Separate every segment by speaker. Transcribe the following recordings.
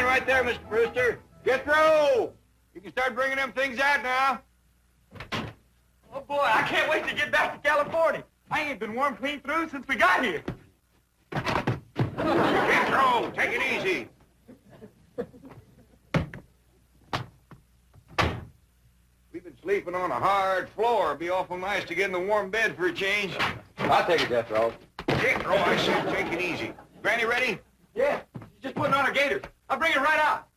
Speaker 1: line right there, Mr. Brewster. Jethro! You can start bringing them things out now.
Speaker 2: Oh, boy, I can't wait to get back to California. I ain't been warm clean through since we got here.
Speaker 1: Jethro, take it easy. We've been sleeping on a hard floor. It'd be awful nice to get in the warm bed for a change.
Speaker 3: I'll take it, Jethro.
Speaker 1: Jethro, I said take it easy. Granny ready?
Speaker 2: Yeah, she's just putting on her gaiters. I'll bring her right out.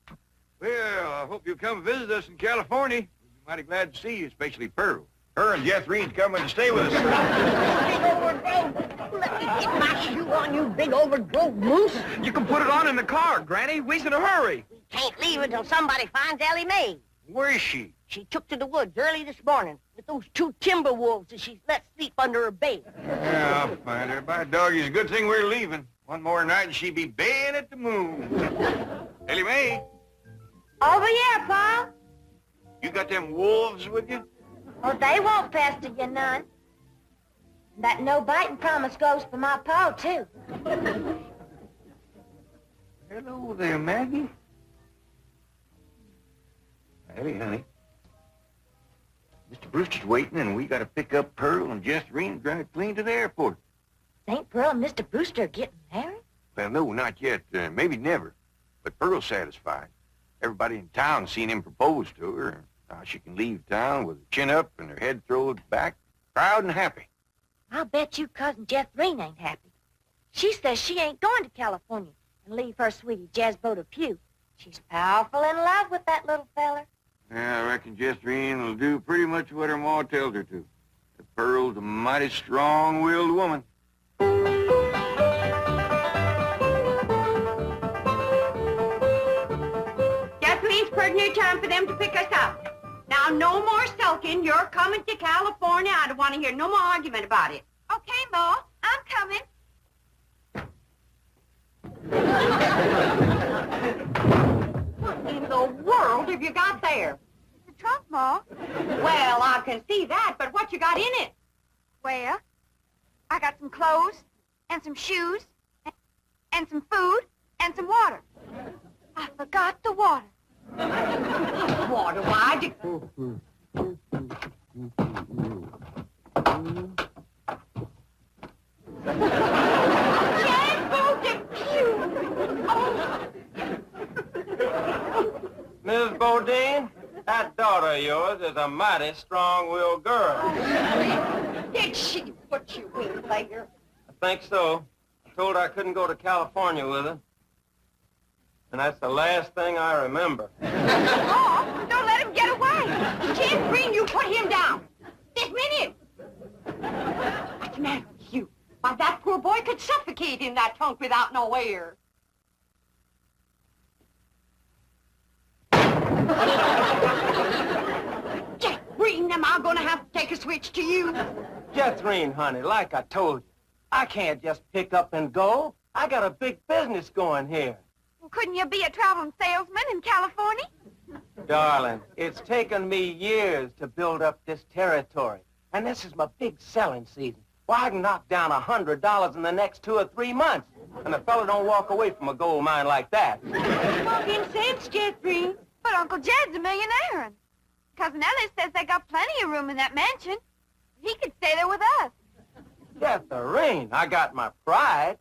Speaker 1: Well, I hope you'll come visit us in California. We'd be mighty glad to see you, especially Pearl. Her and Jethrine's coming to stay with us.
Speaker 4: Big overgrown. Let me get my shoe on, you big overgrown moose.
Speaker 2: You can put it on in the car, Granny. We's in a hurry.
Speaker 4: We can't leave until somebody finds Ellie Mae.
Speaker 1: Where is she?
Speaker 4: She took to the woods early this morning with those 2 timber wolves that she's let sleep under her bed.
Speaker 1: Yeah, I'll find her. By doggy, it's a good thing we're leaving. One more night and she'd be baying at the moon. Ellie Mae,
Speaker 5: Over here, Pa.
Speaker 1: you got them wolves with you?
Speaker 5: Oh, they won't pester you none. That no-biting promise goes for my pa, too.
Speaker 1: Hello there, Maggie. Howdy, honey. Mr. Brewster's waiting, and we got to pick up Pearl and Jethrine and drive clean to the airport.
Speaker 5: St. Pearl and Mr. Brewster are getting married?
Speaker 1: Well, no, not yet. Maybe never. But Pearl's satisfied. Everybody in town seen him propose to her. Now she can leave town with her chin up and her head thrown back, proud and happy.
Speaker 5: I'll bet you Cousin Jethrine ain't happy. She says she ain't going to California and leave her sweetie Jezbo Pugh. She's powerful in love with that little feller.
Speaker 1: Yeah, I reckon Jethrine will do pretty much what her ma tells her to. Pearl's a mighty strong-willed woman.
Speaker 6: Jethrine's pretty near time for them to pick us up. Now, no more sulking. You're coming to California. I don't want to hear no more argument about it. Okay, Ma. I'm coming. What in the world have you got there?
Speaker 5: The trunk, Ma.
Speaker 6: Well, I can see that, but what you got in it?
Speaker 5: Well, I got some clothes and some shoes and some food and some water. I forgot the water.
Speaker 6: Water, why?
Speaker 3: Miss Bodine, that daughter of yours is a mighty strong-willed girl.
Speaker 6: Did she put you in there?
Speaker 3: I think so. I told her I couldn't go to California with her. And that's the last thing I remember.
Speaker 6: Oh, don't let him get away. Jethrine, you put him down. This minute. What's the matter with you? Why, that poor boy could suffocate in that trunk without no air. Jethrine, am I going to have to take a switch to you?
Speaker 3: Jethrine, honey, like I told you, I can't just pick up and go. I got a big business going here.
Speaker 5: Couldn't you be a traveling salesman in California?
Speaker 3: Darling, it's taken me years to build up this territory. And this is my big selling season. Well, I can knock down $100 in the next 2 or 3 months. And a fella don't walk away from a gold mine like that.
Speaker 6: Talking sense, Jethrine.
Speaker 5: But Uncle Jed's a millionaire, and Cousin Ellis says they got plenty of room in that mansion. He could stay there with us.
Speaker 3: Jethrine, I got my pride.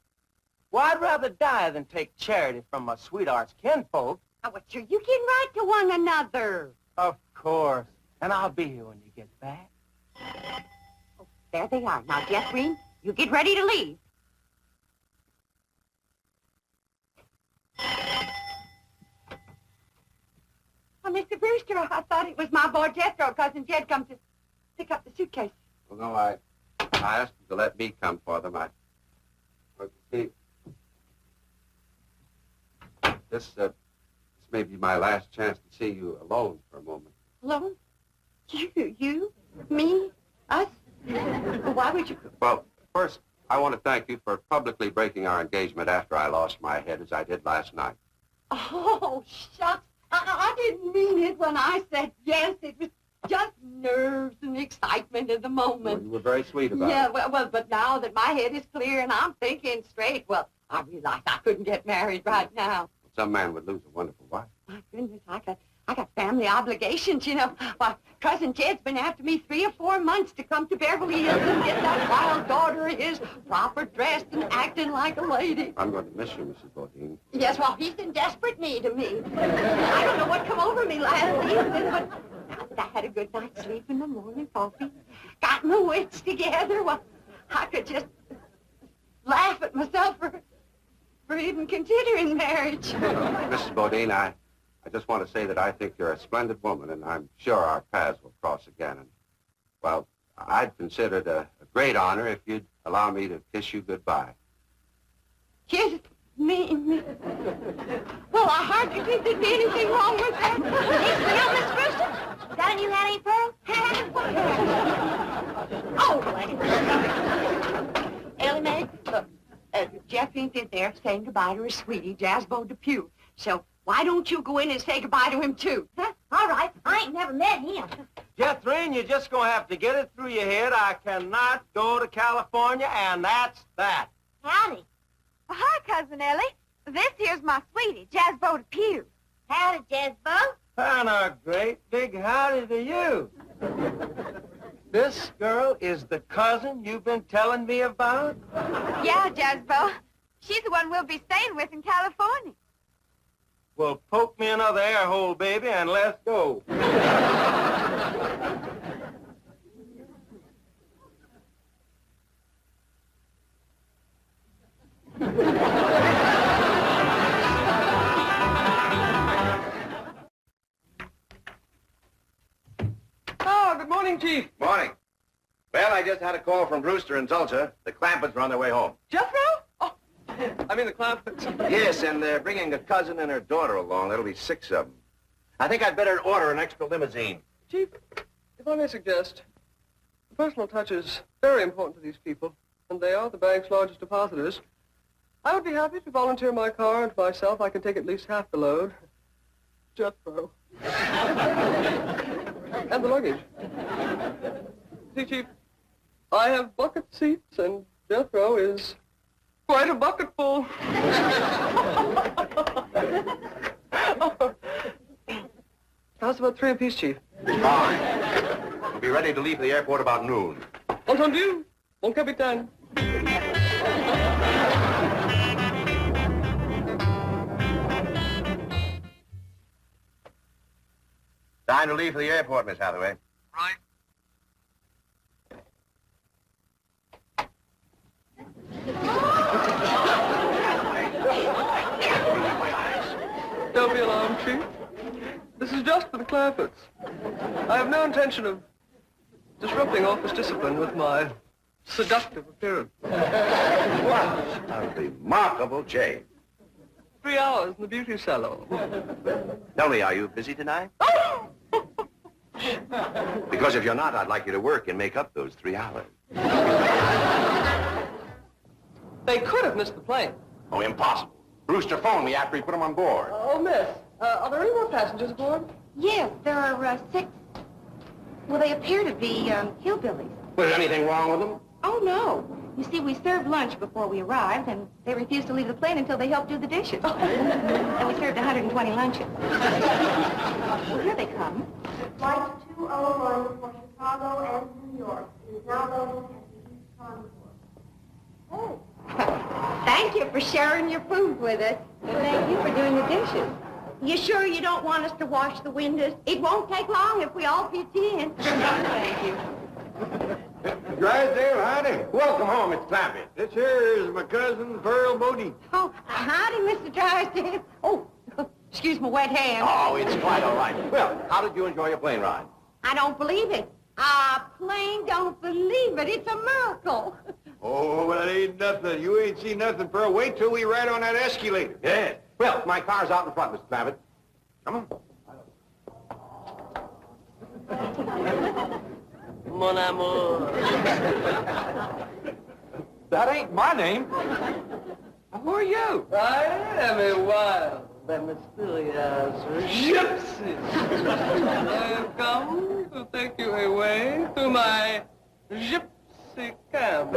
Speaker 3: Well, I'd rather die than take charity from my sweetheart's kinfolk.
Speaker 6: Oh, well, sure, you can write to one another.
Speaker 3: Of course. And I'll be here when you get back.
Speaker 6: Oh, there they are. Now, Jethrine, you get ready to leave. Oh, Mr. Brewster, I thought it was my boy Jethro. Cousin Jed come to pick up the suitcase.
Speaker 7: Well, no, I asked him to let me come for them. Well, you see, this may be my last chance to see you alone for a moment.
Speaker 6: Alone? You? Me? Us? Why would you?
Speaker 7: Well, first, I want to thank you for publicly breaking our engagement after I lost my head, as I did last night.
Speaker 6: Oh, shucks. I didn't mean it when I said yes. It was just nerves and excitement of the moment.
Speaker 7: Well, you were very sweet about
Speaker 6: Yeah,
Speaker 7: it.
Speaker 6: well, but now that my head is clear and I'm thinking straight, well, I realized I couldn't get married right now.
Speaker 7: some man would lose a wonderful wife.
Speaker 6: My goodness, I got family obligations, you know. Why, Cousin Jed's been after me 3 or 4 months to come to Beverly Hills and get that wild daughter of his proper dressed and acting like a lady.
Speaker 7: I'm going to miss you, Mrs. Bodine.
Speaker 6: Yes, well, he's in desperate need of me. I don't know what come over me last evening, but I had a good night's sleep in the morning, coffee, got my wits together. Well, I could just laugh at myself for even considering marriage.
Speaker 7: Mrs. Bodine, I just want to say that I think you're a splendid woman, and I'm sure our paths will cross again. And, well, I'd consider it a great honor if you'd allow me to kiss you goodbye.
Speaker 6: Kiss me. Well, I hardly think there'd be anything wrong with that.
Speaker 5: Hey, Miss Brewster, got a new hat, ain't Pearl?
Speaker 6: Oh, Ellie Mae, look, Jeff ain't in there saying goodbye to his sweetie, Jasbo Depew. So why don't you go in and say goodbye to him, too?
Speaker 5: Huh? All right, I ain't never met him.
Speaker 3: Jethrine, you're just gonna have to get it through your head. I cannot go to California, and that's that.
Speaker 5: Howdy.
Speaker 6: Hi, Cousin Ellie. This here's my sweetie, Jasbo Depew.
Speaker 5: Howdy, Jasbo.
Speaker 3: And a great big howdy to you. This girl is the cousin you've been telling me about?
Speaker 6: Yeah, Jasbo. She's the one we'll be staying with in California.
Speaker 3: Well, poke me another air hole, baby, and let's go.
Speaker 2: Oh, good morning, Chief.
Speaker 8: Morning. Well, I just had a call from Brewster and Tulsa. The Clampetts are on their way home.
Speaker 2: Jethro? Oh, I mean the Clampetts.
Speaker 8: Yes, and they're bringing a cousin and her daughter along. That'll be 6 of them. I think I'd better order an extra limousine.
Speaker 2: Chief, if I may suggest, the personal touch is very important to these people, and they are the bank's largest depositors. I would be happy to volunteer my car and myself. I can take at least half the load. Jethro. And the luggage. See, Chief, I have bucket seats, and Jethro is quite a bucketful. How's about 3 apiece, Chief?
Speaker 8: Fine. We'll be ready to leave the airport about noon.
Speaker 2: Entendu, mon capitaine.
Speaker 8: Time to leave for the airport, Miss Hathaway.
Speaker 2: Right. Don't be alarmed, Chief. This is just for the Clampetts. I have no intention of disrupting office discipline with my seductive appearance.
Speaker 8: What a remarkable change.
Speaker 2: 3 hours in the beauty salon.
Speaker 8: Tell me, are you busy tonight? Because if you're not, I'd like you to work and make up those 3 hours.
Speaker 2: They could have missed the plane.
Speaker 8: Oh, impossible. Brewster phoned me after he put him on board.
Speaker 2: Oh, miss, are there any more passengers aboard?
Speaker 6: Yes, there are 6. Well, they appear to be hillbillies.
Speaker 8: Was there anything wrong with them?
Speaker 6: Oh, no. You see, we served lunch before we arrived, and they refused to leave the plane until they helped do the dishes. And we served 120 lunches. Well, here they come.
Speaker 9: Flight 201 for Chicago and New York is now loading at the East Concourse.
Speaker 6: Oh. Thank you for sharing your food with us. And thank you for doing the dishes. You sure you don't want us to wash the windows? It won't take long if we all pitch in. Thank you.
Speaker 1: Drysdale, howdy. Welcome home, it's Clampett. This here is my cousin, Pearl Bodine.
Speaker 6: Oh, howdy, Mr. Drysdale. Oh, excuse my wet hand.
Speaker 8: Oh, it's quite all right. Well, how did you enjoy your plane ride?
Speaker 6: I don't believe it. I plain don't believe it. It's a miracle.
Speaker 1: Oh, well, it ain't nothing. You ain't seen nothing, Pearl. Wait till we ride on that escalator.
Speaker 8: Yes. Well, my car's out in front, Mr. Clampett. Come on.
Speaker 3: Mon amour.
Speaker 2: That ain't my name. Who are you?
Speaker 3: I am a wild and mysterious gypsy. I have come to take you away to my gypsy camp.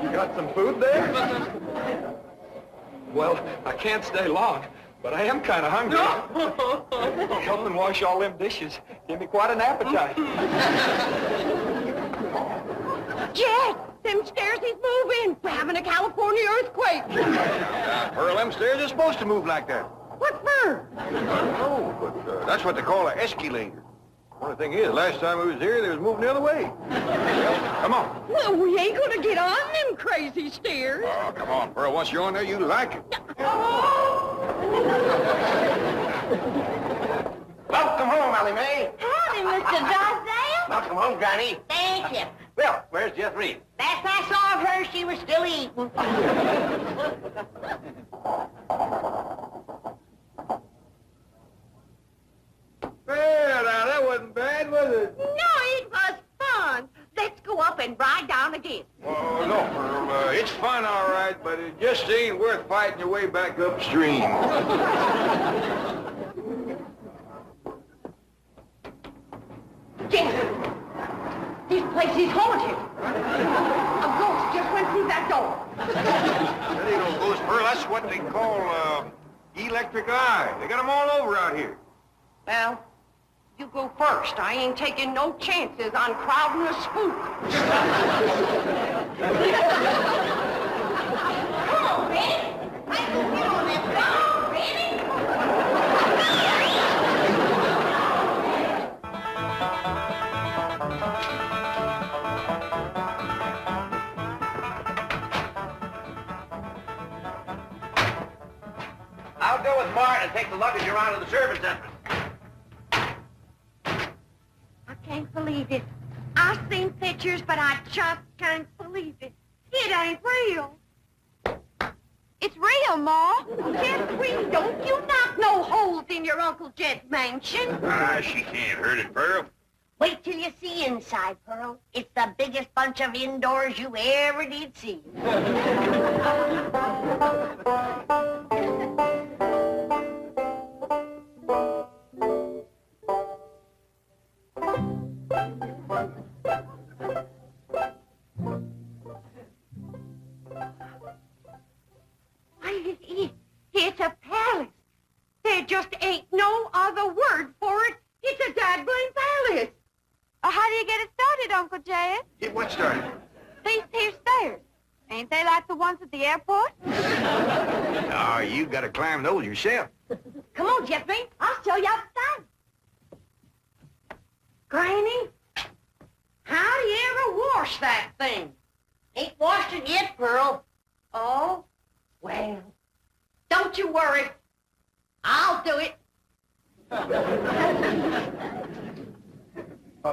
Speaker 2: You got some food there? Well, I can't stay long, but I am kind of hungry. Helping wash all them dishes give me quite an appetite.
Speaker 6: Jed, them stairs is moving. We're having a California earthquake.
Speaker 1: Pearl, them stairs are supposed to move like that.
Speaker 6: What for?
Speaker 1: I don't know, but that's what they call an escalator. Only thing is, last time we was here, they was moving the other way. Well, come on.
Speaker 6: Well, we ain't gonna get on them crazy stairs.
Speaker 1: Oh, come on, Pearl. Once you're on there, you like it.
Speaker 8: Welcome home, Allie Mae.
Speaker 4: Howdy, Mr. Drysdale.
Speaker 8: Welcome home, Granny.
Speaker 4: Thank you.
Speaker 8: Well, where's Jeth Reed?
Speaker 4: Last I saw of her, she was still eating.
Speaker 1: Well, now, that wasn't bad, was it?
Speaker 6: No, it was fun. Let's go up and ride down again.
Speaker 1: Oh, no, Pearl. It's fun, all right, but it just ain't worth fighting your way back upstream.
Speaker 6: Jed, this place is haunted. A ghost just went through that door.
Speaker 1: That ain't no ghost, Pearl. That's what they call, electric eye. They got 'em all over out here.
Speaker 6: Well, you go first. I ain't taking no chances on crowding a spook.
Speaker 4: Come on, Benny. I can get on that phone, Benny.
Speaker 8: I'll go with Martin and take the luggage around to the service entrance.
Speaker 6: I can't believe it. I've seen pictures, but I just can't believe it. It ain't real. It's real, Ma. Jeffrey, don't you knock no holes in your Uncle Jed's mansion.
Speaker 1: Ah, she can't hurt it, Pearl.
Speaker 4: Wait till you see inside, Pearl. It's the biggest bunch of indoors you ever did see.
Speaker 6: It's a palace. There just ain't no other word for it. It's a dazzling palace. How do you get it started, Uncle Jed?
Speaker 1: Get what started?
Speaker 6: These here stairs. Ain't they like the ones at the airport?
Speaker 1: Oh, you gotta climb those yourself.
Speaker 6: Come on, Jeffrey. I'll show you outside. Granny, how do you ever wash that thing?
Speaker 4: Ain't washed it yet, Pearl.
Speaker 6: Oh, well, don't you worry. I'll do it.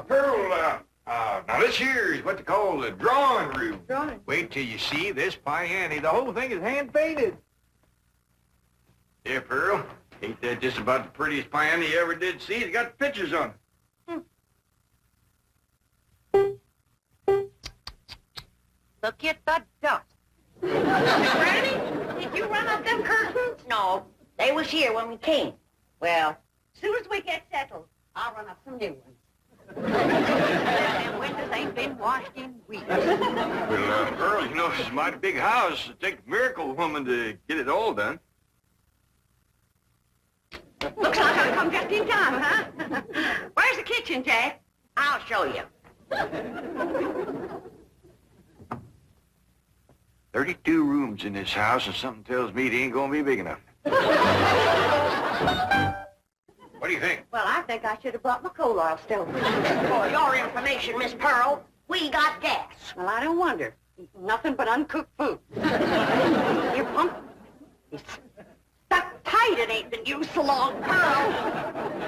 Speaker 1: Pearl, now this here is what they call the drawing room.
Speaker 6: Drawing?
Speaker 1: Wait till you see this piano. The whole thing is hand-painted. Yeah, Pearl. Ain't that just about the prettiest piano you ever did see? It's got pictures on it.
Speaker 6: Look at the dust. Granny, did you run up them curtains?
Speaker 4: No, they was here when we came.
Speaker 6: Well, as soon as we get settled, I'll run up some new ones. Them windows ain't been washed in weeks.
Speaker 1: Well, Pearl, you know, it's a mighty big house. It'd take a miracle woman to get it all done.
Speaker 6: Looks like I've come just in time, huh? Where's the kitchen, Jack?
Speaker 4: I'll show you.
Speaker 1: 32 rooms in this house, and something tells me it ain't gonna be big enough. What do you think?
Speaker 6: Well, I think I should have brought my coal oil stove.
Speaker 4: For your information, Miss Pearl, we got gas.
Speaker 6: Well, I don't wonder. Eating nothing but uncooked food. Your pump is stuck tight. It ain't been used so long, Pearl.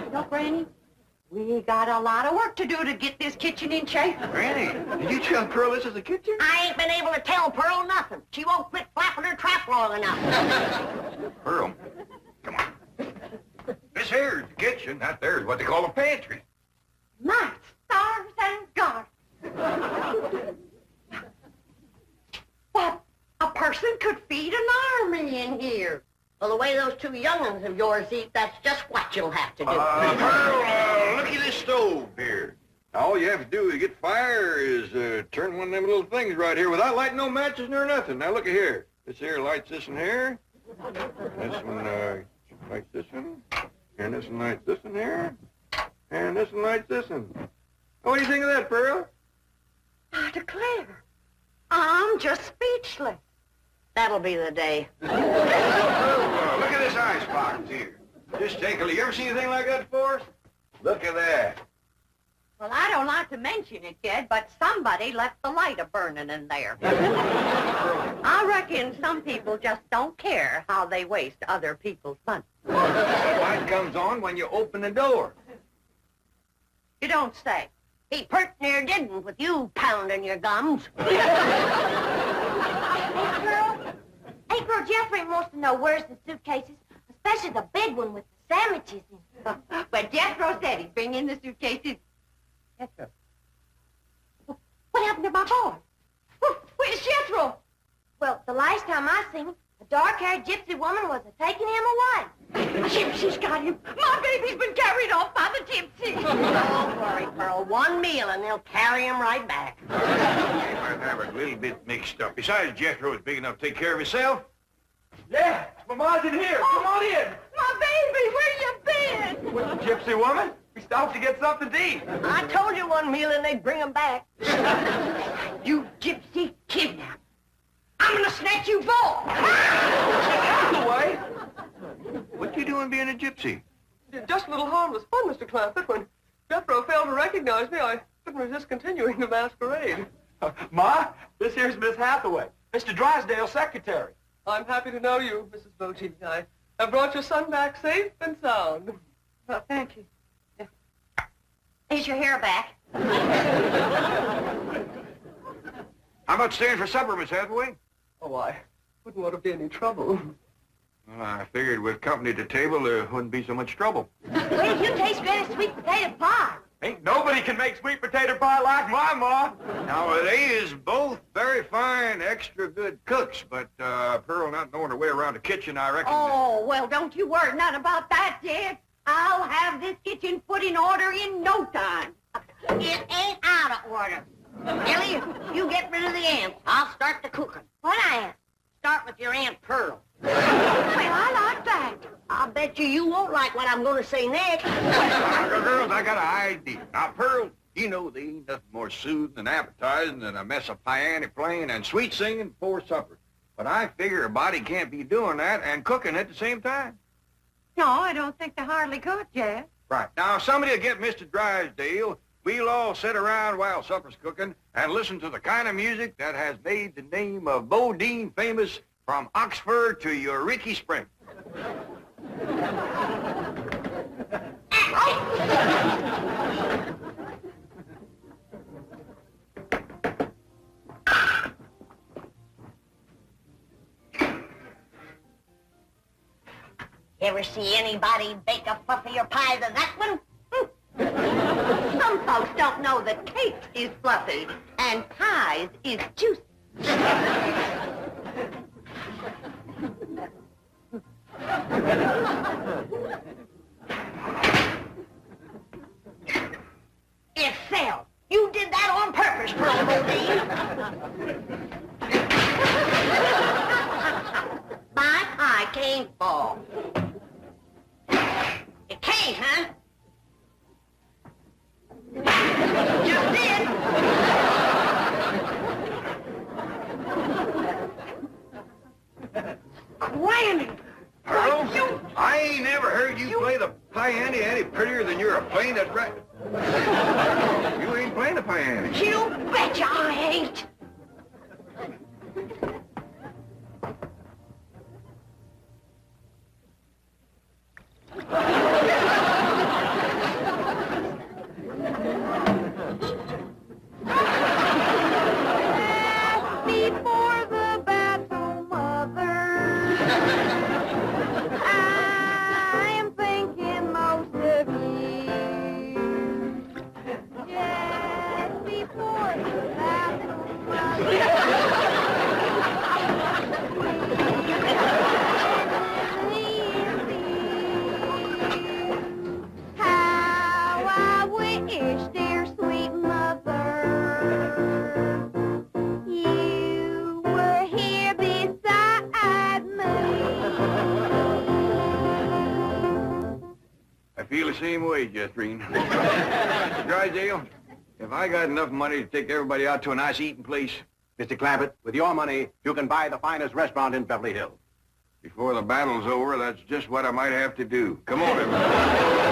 Speaker 6: You know, Granny, we got a lot of work to do to get this kitchen in shape.
Speaker 1: Granny, did you tell Pearl this is the kitchen?
Speaker 4: I ain't been able to tell Pearl nothing. She won't quit flapping her trap long enough.
Speaker 1: Pearl, come on. This here is the kitchen. That there is what they call a pantry.
Speaker 6: My stars and God. But a person could feed an army in here.
Speaker 4: Well, the way those two young'uns of yours eat, that's just what you'll have to do.
Speaker 1: Pearl, look at this stove here. All you have to do to get fire is turn one of them little things right here without lighting no matches nor nothing. Now, look at here. This here lights this in here. This one lights this one, and this one lights this one here, and this one lights this one. What do you think of that, Pearl?
Speaker 6: I declare, I'm just speechless.
Speaker 4: That'll be the day.
Speaker 1: Look at this icebox here. Just take a look. You ever seen anything like that before? Look at that.
Speaker 6: Well, I don't like to mention it, kid, but somebody left the light a-burning in there. I reckon some people just don't care how they waste other people's money.
Speaker 1: The light comes on when you open the door.
Speaker 6: You don't say.
Speaker 4: He pert near didn't with you pounding your gums.
Speaker 5: Hey, Pearl, Jeffrey wants to know where's the suitcases, especially the big one with the sandwiches in it.
Speaker 6: But Jethro said he'd bring in the suitcases. Jethro? What happened to my boy? Where's Jethro?
Speaker 5: Well, the last time I seen him, a dark-haired gypsy woman was taking him away.
Speaker 6: A gypsy's got him. My baby's been carried off by the gypsy.
Speaker 4: Don't worry, Pearl. One meal and they'll carry him right back.
Speaker 1: He might have it a little bit mixed up. Besides, Jethro is big enough to take care of himself.
Speaker 3: Yeah, Mama's in here. Come on in.
Speaker 6: My baby, where you been?
Speaker 3: With the gypsy woman? We stopped to get something to eat.
Speaker 4: I told you one meal and they'd bring him back.
Speaker 6: You gypsy kidnapper. I'm gonna snatch you both.
Speaker 3: Away.
Speaker 1: What you doing being a gypsy?
Speaker 2: Just a little harmless fun, Mr. Clampett. When Jethro failed to recognize me, I couldn't resist continuing the masquerade.
Speaker 3: Ma, this here's Miss Hathaway, Mr. Drysdale's secretary.
Speaker 2: I'm happy to know you, Mrs. Bogey. I have brought your son back safe and sound.
Speaker 6: Well, thank you. Is your hair back?
Speaker 1: How about staying for supper, Miss Hathaway?
Speaker 2: Oh, I wouldn't want to be any trouble.
Speaker 1: Well, I figured with company at the table, there wouldn't be so much trouble.
Speaker 5: Wait till you taste Granny's sweet potato pie.
Speaker 3: Ain't nobody can make sweet potato pie like my ma.
Speaker 1: Now, they is both very fine, extra good cooks, but Pearl not knowing her way around the kitchen, I reckon.
Speaker 6: Oh, well, don't you worry none about that, Jed. I'll have this kitchen put in order in no time.
Speaker 4: It ain't out of order. Ellie, you get rid of the ants. I'll start the cooking.
Speaker 5: What I am?
Speaker 4: Start with your Aunt Pearl.
Speaker 6: Well, I like that.
Speaker 4: I'll bet you won't like what I'm going to say next.
Speaker 1: Girls, I got an idea. Now, Pearl, you know there ain't nothing more soothing and appetizing than a mess of piano playing and sweet singing before supper. But I figure a body can't be doing that and cooking at the same time.
Speaker 6: No, I don't think they hardly could, Jed.
Speaker 1: Right. Now, somebody will get Mr. Drysdale. We'll all sit around while supper's cooking and listen to the kind of music that has made the name of Bodine famous from Oxford to Eureka Spring.
Speaker 4: Ever see anybody bake a fluffier pie than that one?
Speaker 6: Some folks don't know that cake is fluffy and pies is juicy.
Speaker 4: Itself. You did that on purpose, Pearl Bodine.
Speaker 6: My pie can't fall.
Speaker 4: It can't, huh?
Speaker 6: Just did. Granny!
Speaker 1: Pearl, I ain't never heard you play the piano any prettier than you're playing that right. You ain't playing the piano.
Speaker 6: You betcha I ain't. Before the bathroom, mother, I am thinking most of you.
Speaker 1: same way, Jethrine. Drysdale, if I got enough money to take everybody out to a nice eating place...
Speaker 8: Mr. Clampett, with your money, you can buy the finest restaurant in Beverly Hills.
Speaker 1: Before the battle's over, that's just what I might have to do. Come on, everybody.